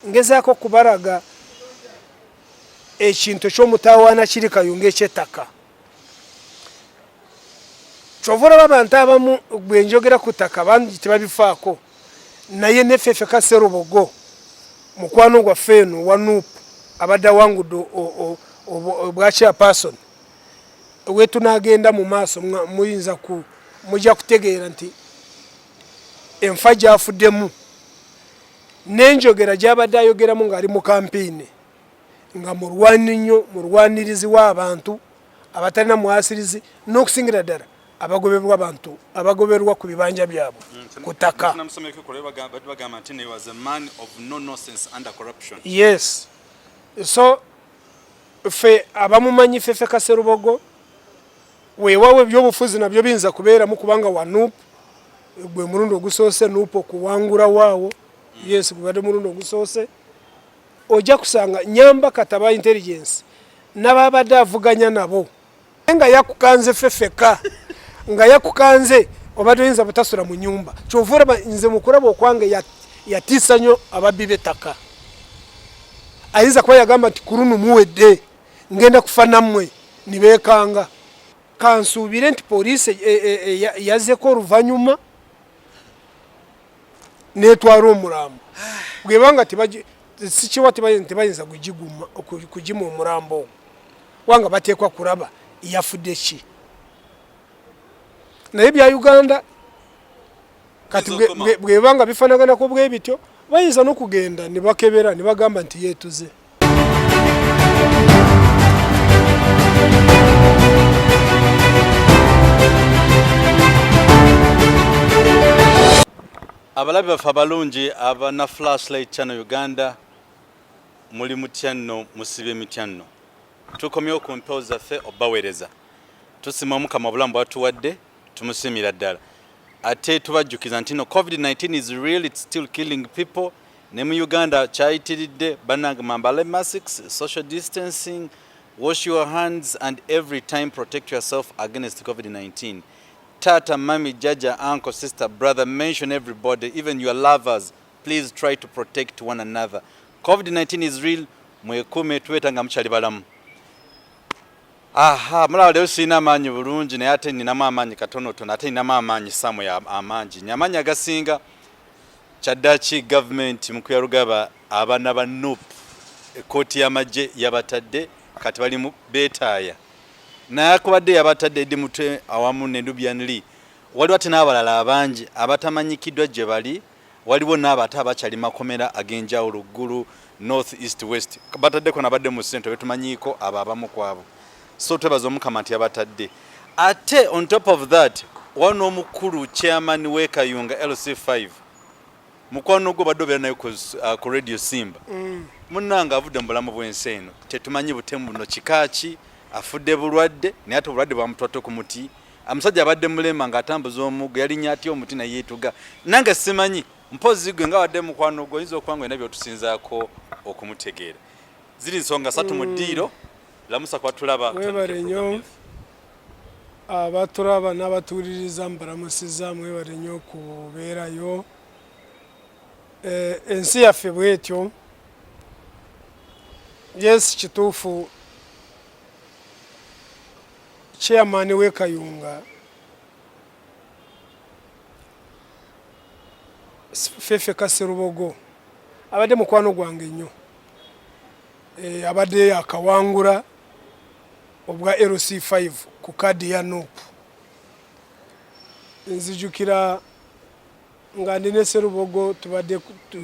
Ngezaako kubaraga ekintu ky'omutawaana kiri Kayunga eky'ettaka. Kyovula abantu abamu bwe njogera ku ttaka bangi tebabifaako, naye neffefe Kasserubogo mukwano gwaffe eno wa Nuupu abadde awangudde obwa chairperson wetunaagenda mu maaso mujja kutegeera nti enfa gyafuddemu n'enjogera gy'abadde ayogeramu ng'ali mu kampiini nga mulwanyi nnyo mulwanirizi w'abantu abatalina mwasirizi n'okusingira ddala abagoberwa abantu abagoberwa ku bibanja byabwe ku ttaka. Yes, so ffe abamumanyi ffefe Kasserubogo weewawe ebyobufuzi nabyo biyinza kubeeramu kubanga wa Nuupu gwe mulundi ogusoose Nuupu okuwangula waawo. Yes, gubadde mulundi ogusoose ojja kusanga nyamba kataba intelligence n'ababadde avuganya nabo nga yakukanze ffeffeka nga yakukanze obadde oyinza butasula mu nyumba. Kyovura nze mukulaba okwange yatiisa nnyo ababbi b'ettaka. Ayinza kuba yagamba nti kurunu muwedde ngenda kufa nammwe ne beekanga. Kansuubire nti poliisi yazzeko oluvannyuma n'etwala omulambo. Bwebanga sikiwa tebayinza kugima omulambo ogwo wanga bateekwa kulaba yafudde ki. Naye bya Uganda kati bwebanga bifanaganako bwe bityo bayinza n'okugenda ne bakebera ne bagamba nti yeetuze. Abalabi baffe abalungi abana Flashlight Channel Uganda muli mutya nno musibe mitya nno. Tukomyewo ku mpewo zaffe obbaweereza tusima Mukama obulamu bwatuwadde tumusimira ddala ate tubajjukiza nti no COVID-19 is real, it's still killing people. Ne mu Uganda kyayitiridde bannange mwambale masks, social distancing, wash your hands and every time protect yourself against COVID-19. Tata, mommy, jaja, uncle, sister, brother, mention everybody, even your lovers. Please try to protect one another. COVID-19 is real. Mwekume tuwetanga mchali balamu. Aha, mulaba leo sina amanyi bulungi naye ate ninamu amanyi katonotono ate ninamu amanyi samo ya amanji. Nyamanyi agasinga Kyaddaaki government mu kuyalugaba abaana ba Nuupu ekkooti y'amagye yabatadde kati bali mu beetaaya. Naye akubadde yabatadde Eddy Mutwe awamu ne Nubian Lee. Waliwo ate n'abalala abangi abatamanyikiddwa gye bali. Waliwo n'abato abakyali makomera ag'enjawulo ggulu north east west. Bataddeko nabadde mu ssente betumanyiiko abo abamu kwabo. So twebaza Omukama nti yabatadde. Ate on top of that wano omukulu chairman we Kayunga LC5 mukwano gwo badde obeera nayo ku Radio Simba. Munnanga avudde mu bulamu bw'ensi eno tetumanyi butemu buno kikaaki afudde bulwadde naye ate obulwadde bwamutwate ku muti. Amusajja abadde mulema ng'atambuza omuggo yalinnya atya omuti naye yeetuga. Nange simanyi mpozi gwe nga wadde mukwano gwo oyinza okuba ng'olina by'otusinzaako okumutegeera. Ziri nsonga ssatu mu ddiiro lamusa kwatulaba. Mwebale nnyo abatulaba n'abatuuliriza mbalamusiza mwebale nnyo okubeerayo. Ensi yaffe bw'etyo. Yes, kituufu chairman we Kayunga ffefe Kasserubogo abadde mukwano gwange nnyo. Abadde akawangula obwa LC5 ku kadi ya Nuupu. Nzijukira nga ndine Sserubogo tubadde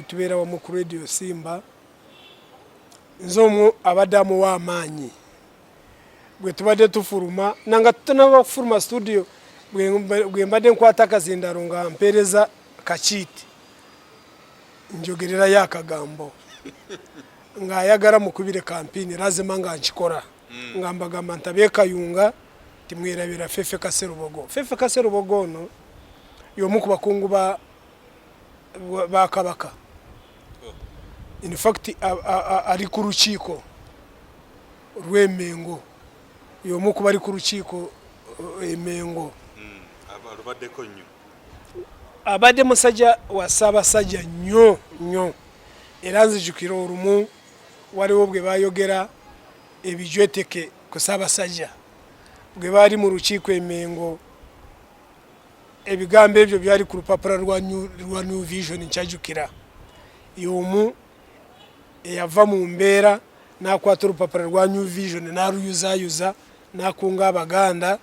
tubeera wamu ku Radio Simba. Nze omwo abadde amuwa amaanyi bwe tubadde tufuluma nanga tutanaba kufuluma studio bwe mbadde nkwata akazindalo nga mpeereza kakiiti njogererayo akagambo ng'ayagala mukubire kampiini lazima nga nkikola nga mbagamba nti ab'e Kayunga timwerabira ffefe Kasserubogo. Ffefe Kasserubogo ono y'omu ku bakungu ba Kabaka. In fact ali ku lukiiko lw'Emengo y'omu ku bali ku lukiiko Emengo. Abalubaddeko nnyo. Abadde musajja wa Ssaabasajja nnyo nnyo eranzijukira orumu waliwo bwe bayogera ebijweteke ku Ssaabasajja bwe bali mu lukiiko emengo ebigambo ebyo byali ku lupapula rwa New Vision nkyajukira y'omu eyava mu mbeera n'akwata olupapula rwa New Vision n'aluyuzayuza n'akunga Abaganda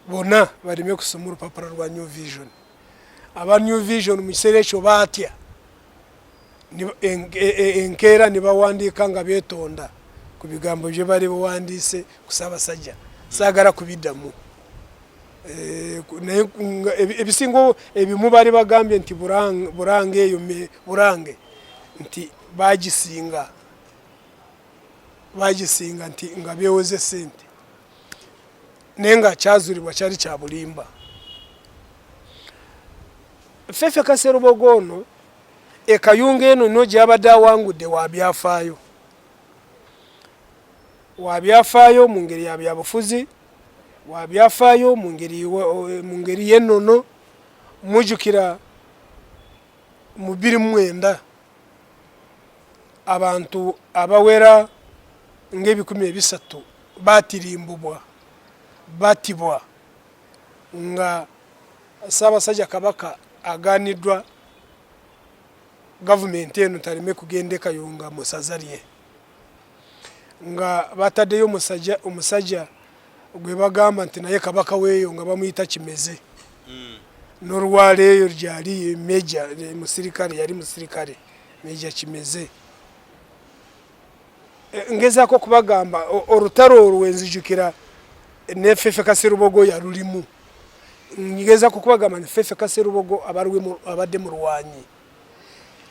bonna baleme kusoma olupapula rwa New Vision. Aba New Vision mu kiseera ekyo baatya enkeera ne bawandiika nga beetonda ku bigambo bye bali bawandiise ku Ssaabasajja. Saagala kubiddamu. Ebisingo ebimu bali bagambye nti Burange eyo Burange nti bagisinga nti nga byewoze ssente naye nga kyazulibwa kyali kya bulimba. Ffeffe Kaserubogo ono ekayunga eno nno gy'abadde awangudde wabyafaayo mu ngeri ya byabufuzi, wabyafaayo mu ngeri y'ennono. Mujjukira mu 2009 abantu abawera nga300 baatirimbubwa batibwa nga Ssaabasajja Kabaka agaaniddwa gavumenti eno taleme kugenda e Kayunga mu ssaza lye, nga bataddeyo omusajja gwe bagamba nti naye Kabaka weeyo nga bamuyita Kimeze. N'olwala eyo gyali meja musirikale, yali musirikale Meja Kimeze. Ngezaako kubagamba olutalo olwo wenzijukira ne Ffeffe Kaserubogo yalulimu. Ngezaako kubagamba ne Ffeffe Kaserubogo abadde mu lwanyi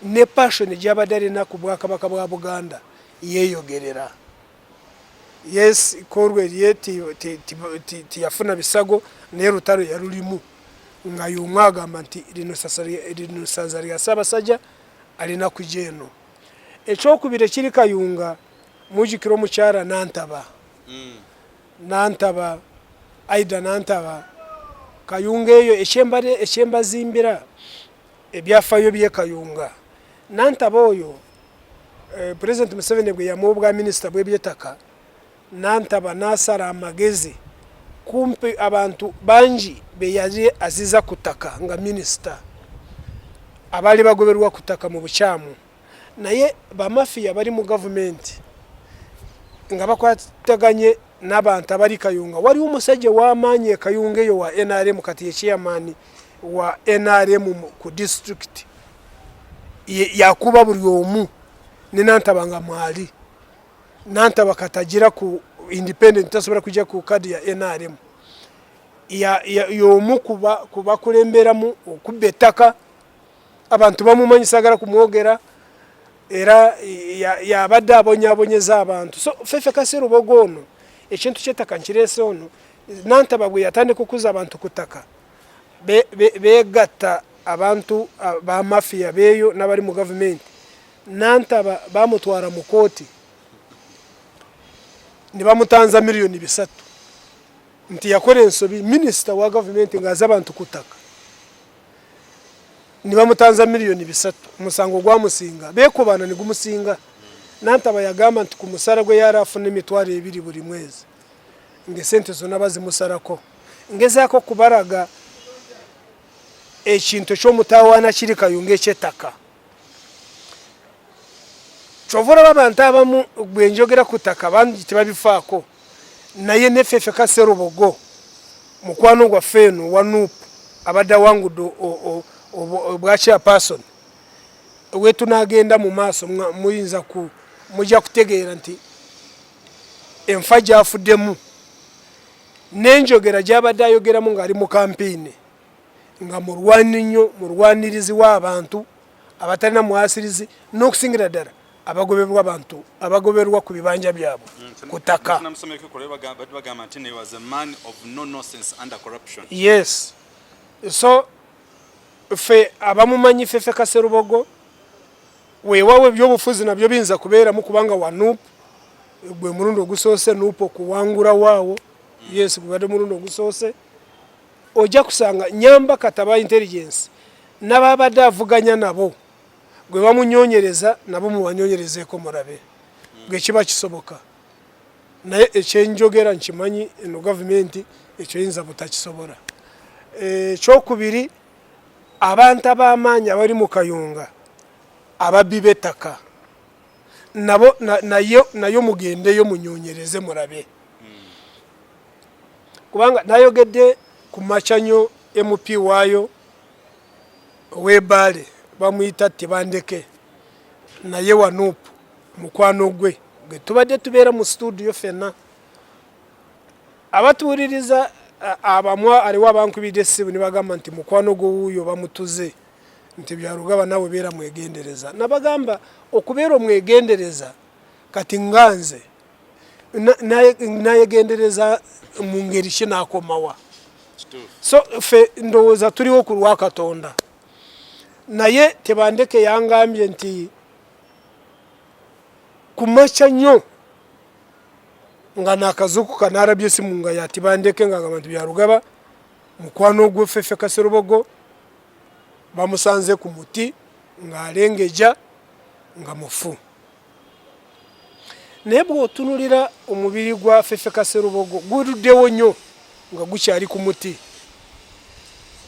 ne passion gy'abadde alina ku Bwakabaka bwa Buganda yeeyogerera. Yes, Korwe tiyafuna bisago naye lutalo yalulimu nga y'omu agamba nti lino ssaza lya Ssaabasajja alina kujja eno. Ekyokubiri kiri Kayunga, mujjukira omukyala Nantaba Aida Nantaba. Kayunga eyo ekyembazimbira ebyafaayo by'e Kayunga. Nantaba oyo President Museveni bwe yamuwa obwa minisita bw'eby'ettaka, Nantaba n'asala amagezi kumpi abantu bangi be yali aziza ku ttaka nga minisita abaali bagoberwa ku ttaka mu bukyamu, naye bamafiya bali mu gavumenti nga bakwataganye n'abantu abali Kayunga. Waliwo omusajja w'amaanyi e Kayunga eyo wa NRM, kati ye chairman wa NRM ku district, yakuba buli omu ne Nantaba nga mwali. Nantaba katagira ku independent tasobola kujja ku kadi ya NRM. Y'omu kubakulemberamu okubba ettaka. Abantu bamumanyi, saagala kumwogera, era yabadde abonyaabonyeza abantu. So Ffeffe Kaserubogo ono ekintu ky'ettaka nkireese ono. Nantaba bwe yatandika okuza abantu ku ttaka beegatta abantu ba mafiya beeyo n'abali mu gavumenti. Nantaba bamutwala mu kooti ne bamutanza $3,000,000 nti yakola ensobi, minisita wa gavumenti ng'aza abantu ku ttaka. Ne bamutanza $3,000,000, omusango gwamusinga, beekubana ne gumusinga. Nantaba yagamba nti ku musala gwe yali afuna $2,000 buli mwezi ng'esente zonna bazimusalako. Ngezaako kubalaga ekintu eky'omutawaana kiri Kayunga eky'ettaka. Kyova olaba abantu abamu bwe njogera ku ttaka bangi tebabifaako, naye ne Ffeffe Kaserubogo mukwano gwaffe eno wa NUP abadde awangudde obwa chairperson, we tunaagenda mu maaso mujja kutegeera nti enfa gy'afuddemu n'enjogera gy'abadde ayogeramu ng'ali mu kampiini nga mulwani nnyo, mulwanirizi w'abantu abatalina mwasirizi, n'okusingira ddala abagoberwa abantu abagoberwa ku bibanja byabwe ku ttaka. Yes, so ffe abamumanyi Ffeffe Kaserubogo weewawe ebyobufuzi nabyo biyinza kubeeramu kubanga wa NUP gwe mulundi ogusoose NUP okuwangula waawo. Yes, gubadde mulundi ogusoose. Ojja kusanga nyamba kataba intelligence n'ababadde avuganya nabo gwe bamunyonyereza nabo mubanyonyerezeko murabe gwe kiba kisoboka naye ekyenjogera nkimanyi eno gavumenti ekyo yinza butakisobora ekyokubiri abantu ab'amaanyi abali mu Kayunga ababbi b'ettaka nabo nayo mugendeyo munyonyereze murabe kubanga nayogedde ku macanyo MP waayo ow'Ebbaale bamuyita Tebandeke naye Wanuupu mukwano gwe tubadde tubeera mu studio fenna abatuwuliriza abamwa aliwo abankubidde essimu ne bagamba nti mukwano gwe wuuyo bamutuze nti Byarugaba nawe beera mwegendereza nabagamba okubeera omwegendereza kati nganze nayegendereza mu ngeri kinaakomawa so fe ndowooza tuliwo ku lwa Katonda naye Tebandeke yangambye nti kumaca nnyo nga nakazuku kanarabye essimu nga ya Tebandeke ng'agamba nti Byarugaba mukwano gwe Ffeffe Kaserubogo bamusanze ku muti ng'alengeja nga mufu naye bw'otunulira omubiri gwa Ffeffe Kaserubogo guluddewo nnyo nga gukyali ku muti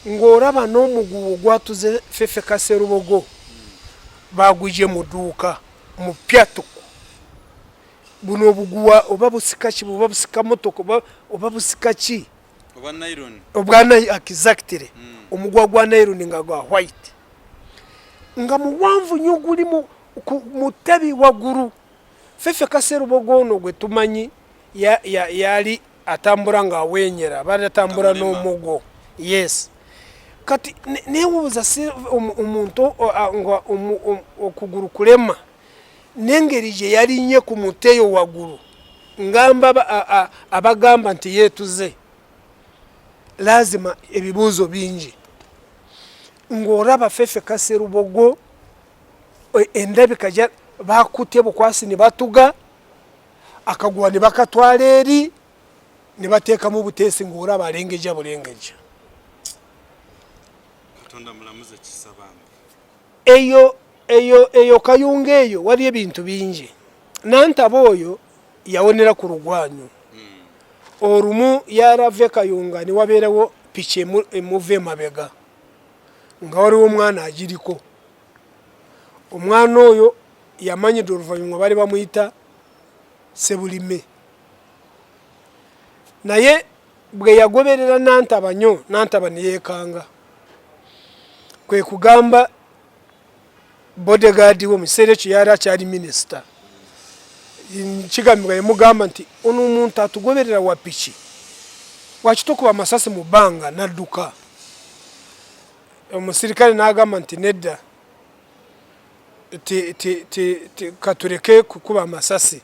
ng'olaba n'omuguwa gwatuze Ffeffe Kaserubogo bagugye mu dduuka mu pyatuku buno obuguwa oba busika ki oba busika motoka oba busika ki obwa nylon exactly omugwa gwa nylon nga gwa white nga muwanvu nnyo guli mu ttabi waggulu Ffeffe Kaserubogo ono gwe tumanyi yali atambula ng'awenyera badatambula n'omugo yes kati neewuuza omuntu nga okugulu kulema n'engeri gye yalinnye ku muteeyo waggulu ngamba abagamba nti yeetuze lazima ebibuuzo bingi ng'olaba Ffeffe Kaserubogo endabika bakutye bukwasi ne batuga akaguwa ne bakatwala eri ne bateekamu buteesi ng'olaba alengeja bulengeja Katonda mulamuze kisabanga eyo Kayunga eyo wali ebintu bingi Nantaba oyo yawonera ku Lugwanyu olumu yarave Kayunga ne wabeerawo piki emuva emabega nga waliwo omwana agiriko omwana oyo yamanyidde oluvannyuma bali bamuyita Sebulime naye bwe yagoberera Nantaba nnyo Nantaba ne yeekanga kwe kugamba bodyguard we mu kiseera ekyo yali akyali minisita kigambibwa yamugamba nti ono omuntu atugoberera wa piki wakitukuba amasasi mu bbanga n'adduka omusirikale n'agamba nti nedda katuleke kukuba amasasi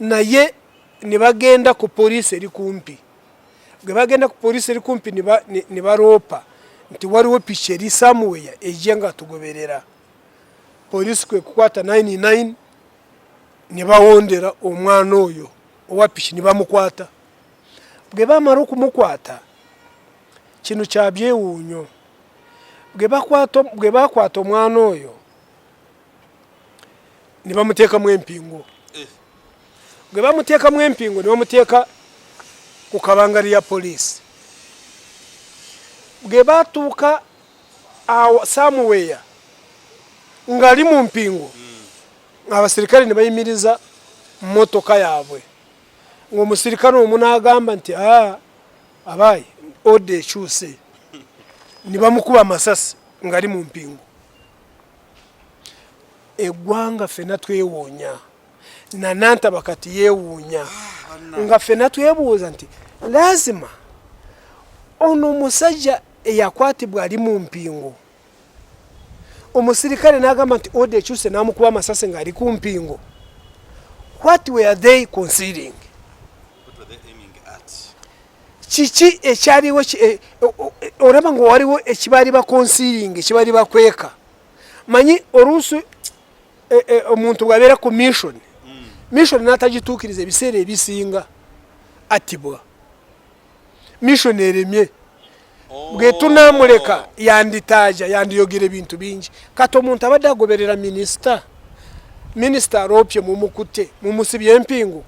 naye ne bagenda ku poliisi eri kumpi bwe bagenda ku poliisi eri kumpi ne baloopa nti waliwo piki eri somewhere ejja nga tugoberera poliisi kwe kukwata 99 ne bawondera omwana oyo owa piki ne bamukwata bwe bamala okumukwata kino kya byewuunyo bwe bakwata omwana oyo ne bamuteekamu empingo bwe bamuteekamu empingo ne bamuteeka ku kabangari ya poliisi bwe batuuka awo somewhere ng'ali mu mpingo abasirikale ne bayimiriza mmotoka yaabwe ng'omusirikale omu n'agamba nti abaayi odda ekyuse ne bamukuba amasasi ng'ali mu mpingo eggwanga ffenna twewuunya na Nantaba kati yeewuunya nga ffenna twebuuza nti lazima ono omusajja eyakwatibwa ali mu mpingo omusirikale n'agamba nti odda ekyuse n'amukuba amasasi ng'ali ku mpingo what were they concealing kiki ekyaliwo olaba nga waliwo ekibaali baconcealing ekibaali bakweka manyi oluusi omuntu bw'abeera ku mission n'atagituukiriza ebiseera ebisinga attibwa mission eremye bwe tunamuleka yanditaja yandiyogera ebintu bingi kati omuntu abadde agoberera minisita aropye mumukute mumusibye empingu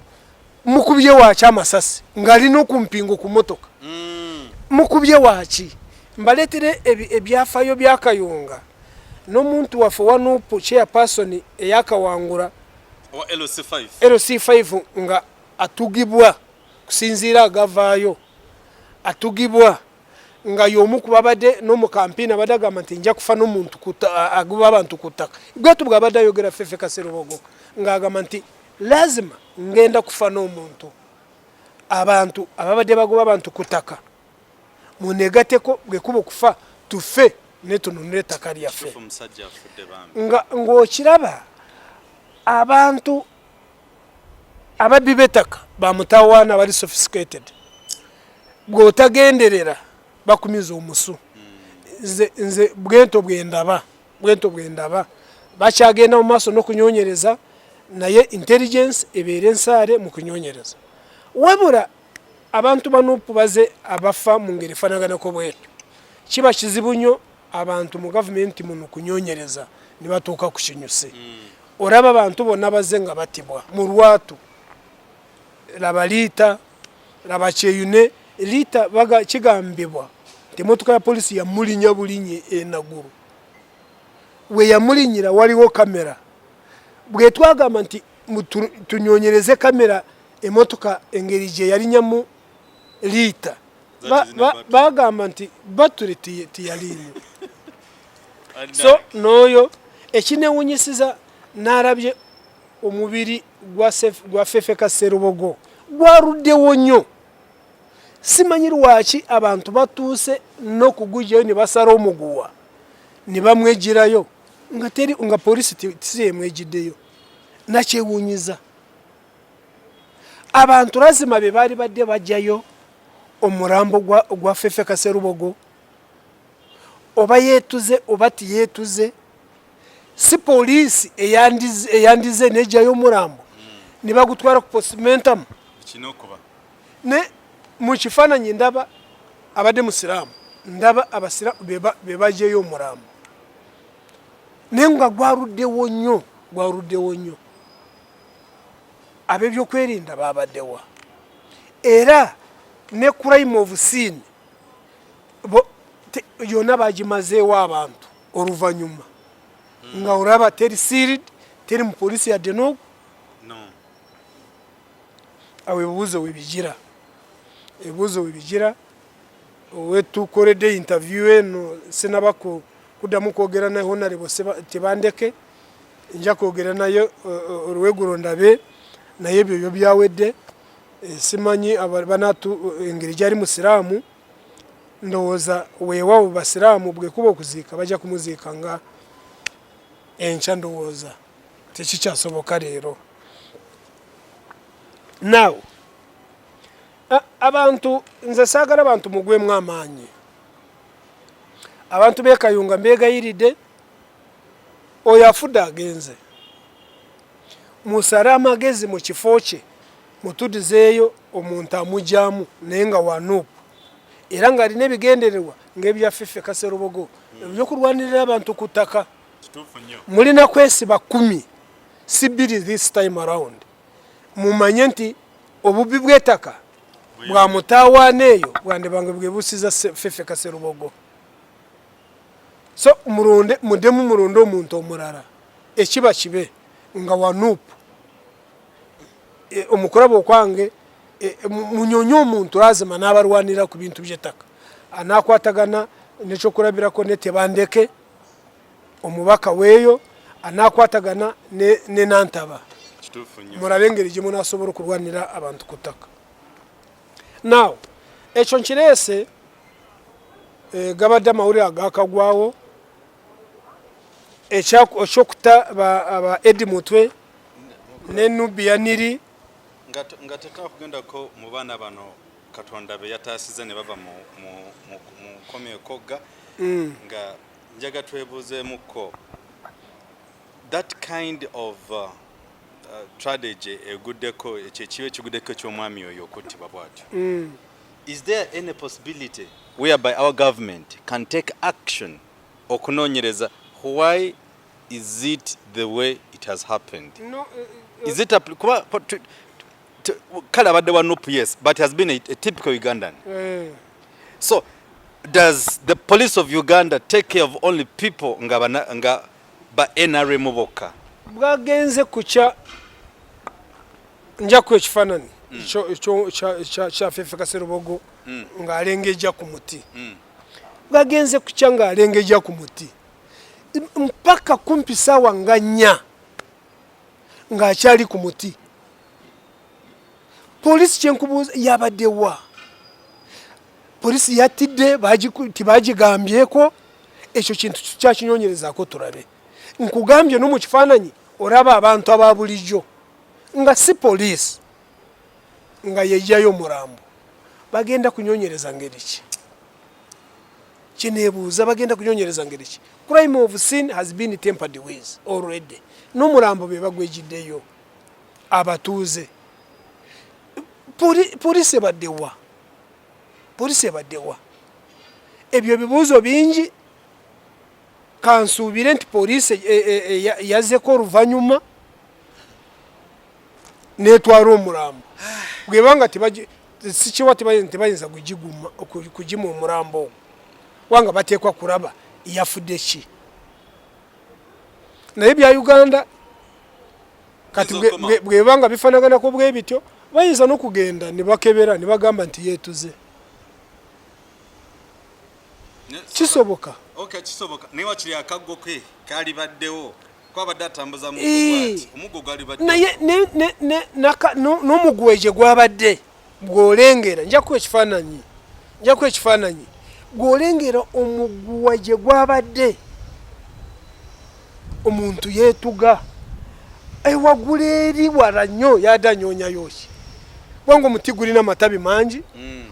mukubye waki amasasi ngalina okumpingu ku motoka mukubye waki mbaletere ebyafayo byakayunga n'omuntu waffe wanupu chairperson eyakawangula LC5 nga atugibwa kusinziira agavaayo atugibwa nga yomu kubabade no mu kampina badaga nti nja kufa n'omuntu aguba abantu kutaka gwetu bwabada yogera Fefe Kaserubogo nga agamba nti lazima ngenda kufa n'omuntu abantu ababade bagoba abantu kutaka munegateko bwe kubo kufa tufe netununire takali yafe nga ngokiraba abantu ababibetaka bamutawana bali sophisticated bwotagenderera bakumiza omusu nze bwento bwendaba bakyagenda mu maaso n'okunyonyereza naye intelligence ebeere ensare mu kunyonyereza wabula abantu banupu baze abafa mu ngeri fanaganako bwetu kiba kizibu nnyo abantu mu gavumenti muno kunyonyereza ne batuuka ku kinyusi oraba abantu bonna baze nga batibwa mu lwatu laba liita laba kyeyune liita baga kigambibwa nti motoka ya polisi yamulinya bulinye enaguru we yamulinyira waliwo kamera bwe twagamba nti tunyonyereze kamera emotoka engeri gye yalinyamu liita bagamba nti batule tiyalinye so n'oyo ekinewunyisiza n'arabye omubiri gwa Fefe Kaserubogo gwaruddewo nnyo simanyi lwaki abantu batuuse n'okugujjayo ne basala omuguwa ne bamwegirayo nga polisi tisiyemwegiddeyo nakyewunyiza abantu lazima be baali badde bajjayo omulambo gwa Fefe Kaserubogo oba yeetuze oba tiyeetuze si polisi eyandize nejjayo omulambo ne bagutwara ku postmortem ne mu kifaananyi ndaba abadde musiraamu ndaba abasiraamu be bajjayo omulambo naye nga gwaruddewo nnyo ab'ebyokwerinda babaddewa era ne crime of scene yonna bagimazeewo abantu oluvannyuma nga olaba teri sealed teri mu polisi yadde n'ogwo awo ebibuuzo webigira wetukoledde interview eno sinaba kuddamu kwogera naye Honorable Tebandeke nja kwogera naye olweggulo ndabe naye ebyo byawedde simanyi banatu engeri gyali musiraamu ndowooza weewaawo basiraamu bwekuba okuziika bajja kumuziika nga enkya ndowooza tekikyasoboka leero now abantu nze saagala abantu mugwemu amaanyi abantu beekayunga mbeegayiridde oyo afudde agenze musale amagezi mu kifo kye mutudizeeyo omuntu amugyamu naye nga wanuupu era ng'alina ebigendererwa ng'ebya Fefe Kaserubogo ebyokulwanirira abantu ku ttaka mulina kwesiba 10 si 2 this time around mumanye nti obubi bw'ettaka bwa mutaawaana eyo bwandebange bwebusiza Fefe Kaserubogo so muddemu mulonde omuntu omulala ekiba kibe nga wanuupu omukulaba okwange munyonye omuntu lazima n'abalwanira ku bintu by'ettaka anaakwatagana nekyokulabirako ne Tebandeke omubaka weeyo anaakwatagana ne Nantaba mulabe engeri gye munaasobola okulwanira abantu ku ttaka now ekyo nkireese gabadde amawulire agakagwawo ekyokuta aba Edi Mutwe ne Nubia Niri nga tetwakugendako mu baana bano Katonda be yataasiza ne bava mu nkomyo ekogga nga njaga twebuuzeemuko that kind of strategy ekyekiwe ekiguddeko ky'omwami oyo okuttibwa bw'atyo is there any possibility whereby our government can take action okunonyereza why is it the way it has happened. No, is it kala abadde wa Nuupu, yes, but has been a typical Ugandan. So does the police of Uganda take care of only people nga ba NRM bokka? Bwagenze kucha njako ekifanani kya Fefe Kaserubogo nga alengeja ku muti. Bwagenze kucha nga alengeja ku muti mpaka kumpi sawa nga 4 nga akyali ku muti. Polisi kyenkubuuza yabadde wa? Polisi yatidde tibagigambyeko. Ekyo kintu kyakinyonyerezaako tulabe. Nkugambye no mu kifaananyi olaba abantu ababulijjo nga si polisi nga yejjayo mulambo bagenda kunyonyereza ngeri ki? Kineebuuza bagenda kunyonyereza ngeri ki? Crime of sin has been tampered with already. N'omulambo be bagwejiddeyo abatuuze. Polisi ebaddewa? Polisi ebaddewa? Ebyo bibuuzo bingi. Kansuubire nti polisi yazzeko oluvannyuma n'etwala omulambo. Bwebanga sikiwa tebayinza kugima omulambo ogwo wanga bateekwa kulaba yafudde ki. Naye bya Uganda kati bwebanga bifanaganako bwe bityo bayinza n'okugenda ne bakebera ne bagamba nti yeetuze. Kisoboka. Okay, kisoboka. Ne wakiri akaggo ke kali baddewo kwabadde atambuza mu bwati omuggo gali badde. Naye n'omugweje gwabadde bw'olengera njakuwa ekifaananyi bw'olengera omugweje gwabadde omuntu yeetuga waggulu eri wala nnyo yadanyoonyayo ki bwanga omuti gulina amatabi mangi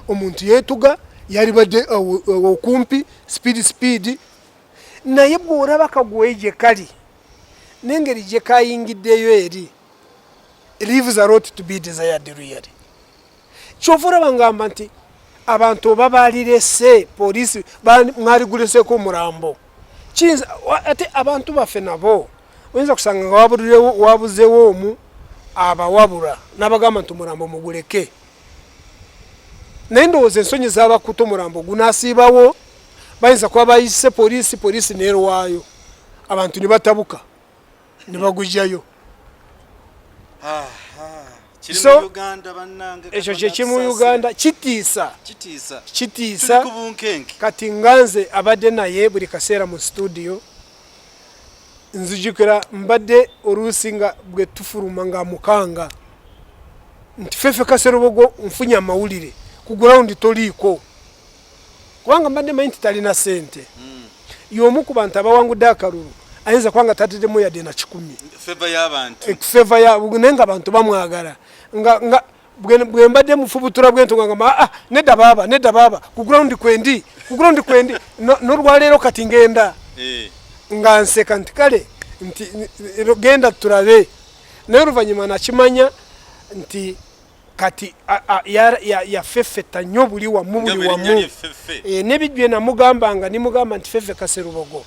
omuntu yeetuga yali badde okumpi speed naye bw'olaba kagweyi gye kali n'engeri gye kayingiddeyo eri leaves a lot to be desired really. Kyova olaba ngamba nti abantu oba baalirese polisi mwaliguleseko omulambo ate abantu baffe nabo oyinza kusanga nga wabuzeewo omu abawabula n'abagamba nti omulambo muguleke. Naye ndowooza ensonyi z'abakuta omulambo gunaasiibawo bayinza kuba bayise polisi neerwayo abantu ne batabuka ne bagujjayo. Ekyo kyekimu Uganda kitiisa kati nganze abadde naye buli kaseera mu studio nzijukira mbadde oluusi nga bwe tufuluma nga mukanga nti Fefe Kaserubogo nfunye amawulire ku ground toliiko kubanga mbadde manyi nti talina ssente y'omu ku bantu abawangudde akalulu ayinza kubanga tateddemu yadde na 10 feva y'abantu naye nga abantu bamwagala nga bwe mbadde mufubutura bwento nga nedda baaba ku ground kwendi n'olwaleero kati ngenda nga nseka nti kale nti genda tulabe naye oluvannyuma nakimanya nti kati yafeffetta nnyo buli wamu n'ebijje namugambanga nimugamba nti Fefe Kaserubogo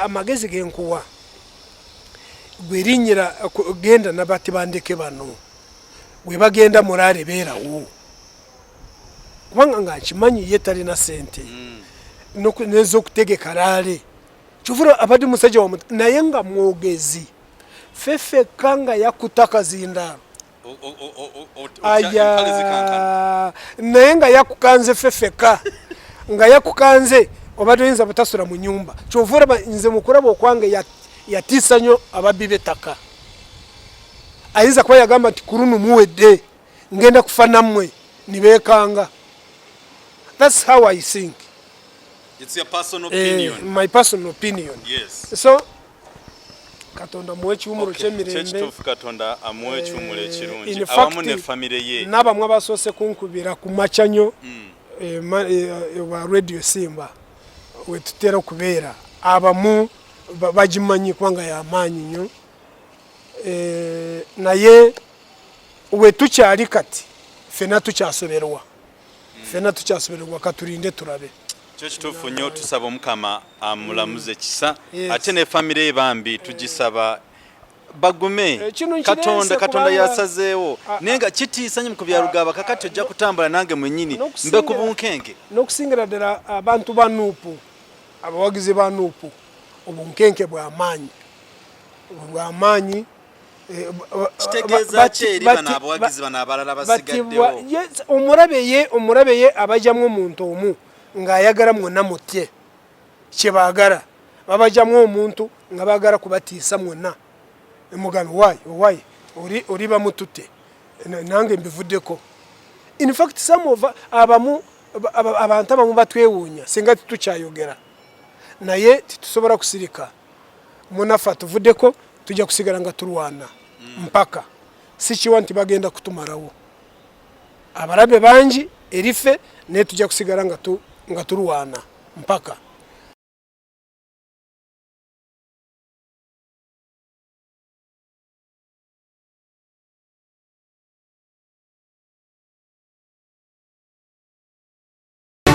amagezi genkuwa bwe linnyira genda nabati bandeke bano bwe bagenda mulaale beerawo kubanga nga nkimanyi ye talina ssente n'ez'okutegeka laale kyovula abadde musajja wa naye nga mwogezi Fefe kanga yakuta kazindaalo naye nga yakukanze Fefeka nga yakukanze obadde oyinza butasula mu nyumba kyova olaba nze mukulaba okwange yatiisa nnyo ababbi b'ettaka ayinza kuba yagamba nti kulunu muwedde ngenda kufa nammwe ne beekanga. That's how I think. It's your personal opinion. My personal opinion. Yes. So Katonda muwe kiwumulo ky'emirembe. Kyekituufu Katonda amuwe ekiwumulo ekirungi awamu ne famire ye. N'abamwe abasoose kunkubira ku macanyo wa Radio Simba we tutera okubeera abamu bagimanyi kubanga y'amaanyi nnyo naye we tukyali kati ffenna tukyasoberwa fena tukyasubirirwa katurinde turabe kyo kituufu nnyo tusaba omukama amulamuze kisa ate ne famire bambi tugisaba bagume katonda yasazeewo naye nga kitiisa nnyo ku byarugaba kakati ojja kutambula nange mwennyini mbe ku bunkenke n'okusingira ddala abantu ba nuupu abawagizi ba nuupu obunkenke bw'amaanyi kitegeeza ki eri bano abawagizi bano abalala basigaddewo omulabe ye abajjamu omuntu omu ng'ayagala mwonna mutye kye baagala babajjamu omuntu nga baagala kubatiisa mwonna emugambe owaayi oli bamututte nange mbivuddeko in fact abantu abamu batwewuunya singa titukyayogera naye titusobola kusirika munafa tuvuddeko tujja kusigala nga tulwana mpaka sikiwa nti bagenda kutumalawo abalabe bangi erife naye tujja kusigala nga tulwana mpaka